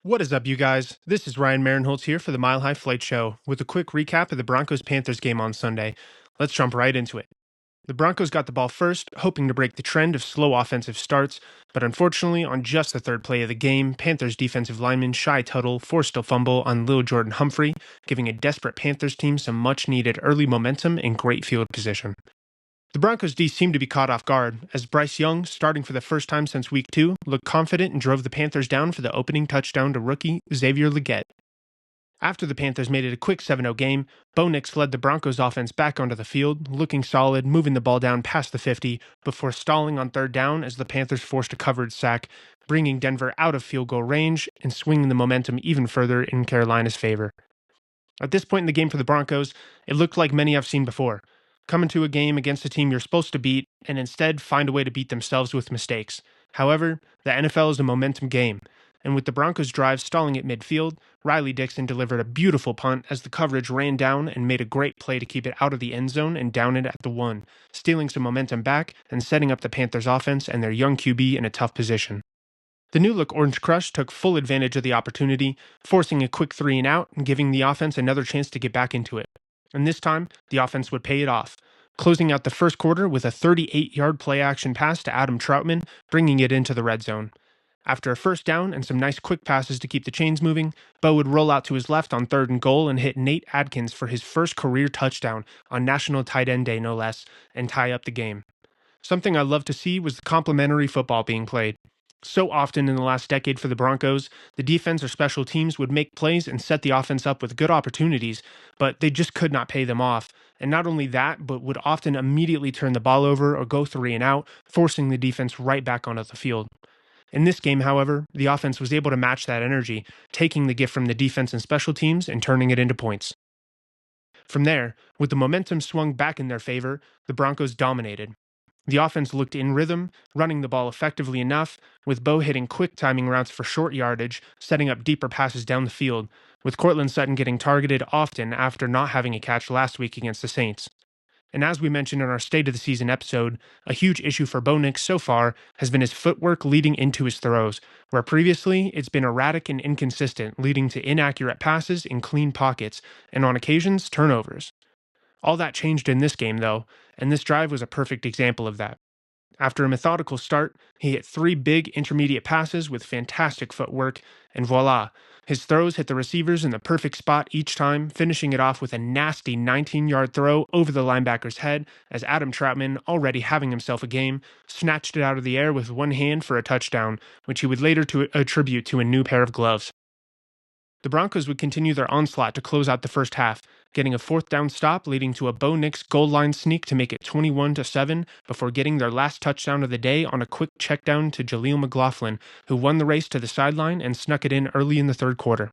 What is up, you guys? This is Ryan Marinholtz here for the Mile High Flight Show with a quick recap of the Broncos-Panthers game on Sunday. Let's jump right into it. The Broncos got the ball first, hoping to break the trend of slow offensive starts, but unfortunately, on just the third play of the game, Panthers defensive lineman Shai Tuttle forced a fumble on Lil Jordan Humphrey, giving a desperate Panthers team some much-needed early momentum and great field position. The Broncos D seemed to be caught off guard, as Bryce Young, starting for the first time since Week 2, looked confident and drove the Panthers down for the opening touchdown to rookie Xavier Legette. After the Panthers made it a quick 7-0 game, Bo Nix led the Broncos offense back onto the field, looking solid, moving the ball down past the 50, before stalling on third down as the Panthers forced a coverage sack, bringing Denver out of field goal range and swinging the momentum even further in Carolina's favor. At this point in the game for the Broncos, it looked like many I've seen before. Come into a game against a team you're supposed to beat, and instead find a way to beat themselves with mistakes. However, the NFL is a momentum game, and with the Broncos' drive stalling at midfield, Riley Dixon delivered a beautiful punt as the coverage ran down and made a great play to keep it out of the end zone and down it at the 1, stealing some momentum back and setting up the Panthers' offense and their young QB in a tough position. The new-look Orange Crush took full advantage of the opportunity, forcing a quick 3-and-out and giving the offense another chance to get back into it. And this time, the offense would pay it off, closing out the first quarter with a 38-yard play-action pass to Adam Troutman, bringing it into the red zone. After a first down and some nice quick passes to keep the chains moving, Bo would roll out to his left on 3rd and goal and hit Nate Adkins for his first career touchdown on National Tight End Day, no less, and tie up the game. Something I love to see was the complementary football being played. So often in the last decade for the Broncos, the defense or special teams would make plays and set the offense up with good opportunities, but they just could not pay them off. And not only that, but would often immediately turn the ball over or go 3-and-out, forcing the defense right back onto the field. In this game, however, the offense was able to match that energy, taking the gift from the defense and special teams and turning it into points. From there, with the momentum swung back in their favor, the Broncos dominated. The offense looked in rhythm, running the ball effectively enough, with Bo hitting quick timing routes for short yardage, setting up deeper passes down the field, with Courtland Sutton getting targeted often after not having a catch last week against the Saints. And as we mentioned in our State of the Season episode, a huge issue for Bo Nix so far has been his footwork leading into his throws, where previously it's been erratic and inconsistent, leading to inaccurate passes in clean pockets, and on occasions, turnovers. All that changed in this game, though, and this drive was a perfect example of that. After a methodical start, he hit 3 big intermediate passes with fantastic footwork, and voila, his throws hit the receivers in the perfect spot each time, finishing it off with a nasty 19-yard throw over the linebacker's head as Adam Troutman, already having himself a game, snatched it out of the air with one hand for a touchdown, which he would later attribute to a new pair of gloves. The Broncos would continue their onslaught to close out the first half, getting a 4th down stop leading to a Bo Nix goal line sneak to make it 21-7 before getting their last touchdown of the day on a quick check down to Jaleel McLaughlin, who won the race to the sideline and snuck it in early in the 3rd quarter.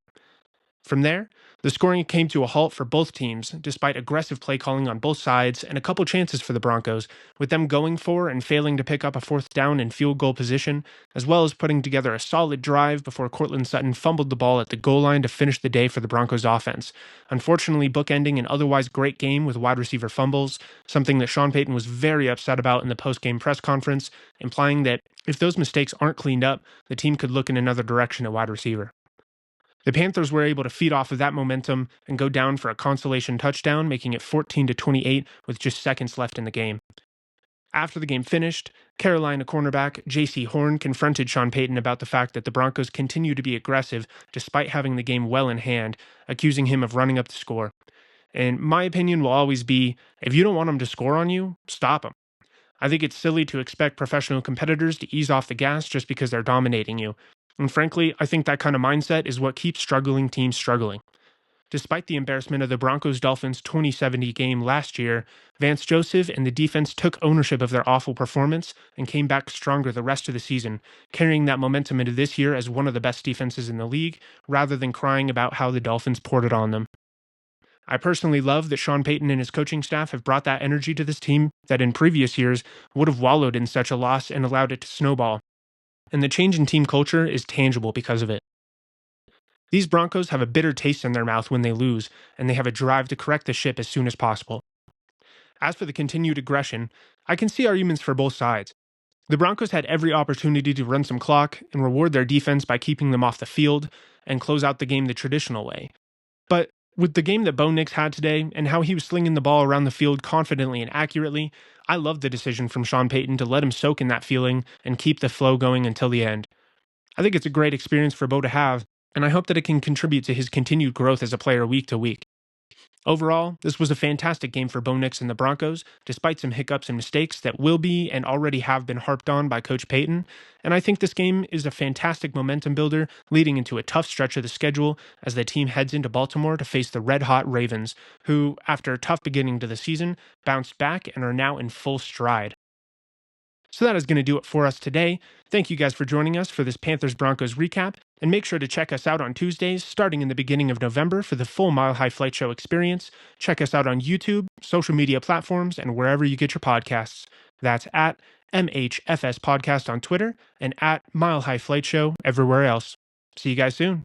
From there, the scoring came to a halt for both teams, despite aggressive play calling on both sides and a couple chances for the Broncos, with them going for and failing to pick up a 4th down in field goal position, as well as putting together a solid drive before Courtland Sutton fumbled the ball at the goal line to finish the day for the Broncos offense, unfortunately bookending an otherwise great game with wide receiver fumbles, something that Sean Payton was very upset about in the post-game press conference, implying that if those mistakes aren't cleaned up, the team could look in another direction at wide receiver. The Panthers were able to feed off of that momentum and go down for a consolation touchdown, making it 14-28 with just seconds left in the game. After the game finished, Carolina cornerback J.C. Horn confronted Sean Payton about the fact that the Broncos continue to be aggressive despite having the game well in hand, accusing him of running up the score. And my opinion will always be, if you don't want them to score on you, stop them. I think it's silly to expect professional competitors to ease off the gas just because they're dominating you. And frankly, I think that kind of mindset is what keeps struggling teams struggling. Despite the embarrassment of the Broncos-Dolphins 2070 game last year, Vance Joseph and the defense took ownership of their awful performance and came back stronger the rest of the season, carrying that momentum into this year as one of the best defenses in the league, rather than crying about how the Dolphins poured it on them. I personally love that Sean Payton and his coaching staff have brought that energy to this team that in previous years would have wallowed in such a loss and allowed it to snowball. And the change in team culture is tangible because of it. These Broncos have a bitter taste in their mouth when they lose, and they have a drive to correct the ship as soon as possible. As for the continued aggression, I can see arguments for both sides. The Broncos had every opportunity to run some clock and reward their defense by keeping them off the field, and close out the game the traditional way. But with the game that Bo Nix had today and how he was slinging the ball around the field confidently and accurately, I love the decision from Sean Payton to let him soak in that feeling and keep the flow going until the end. I think it's a great experience for Bo to have, and I hope that it can contribute to his continued growth as a player week to week. Overall, this was a fantastic game for Bo Nix and the Broncos, despite some hiccups and mistakes that will be and already have been harped on by Coach Payton. And I think this game is a fantastic momentum builder leading into a tough stretch of the schedule as the team heads into Baltimore to face the red-hot Ravens, who, after a tough beginning to the season, bounced back and are now in full stride. So that is going to do it for us today. Thank you guys for joining us for this Panthers Broncos recap, and make sure to check us out on Tuesdays starting in the beginning of November for the full Mile High Flight Show experience. Check us out on YouTube, social media platforms, and wherever you get your podcasts. That's at MHFS Podcast on Twitter and at Mile High Flight Show everywhere else. See you guys soon.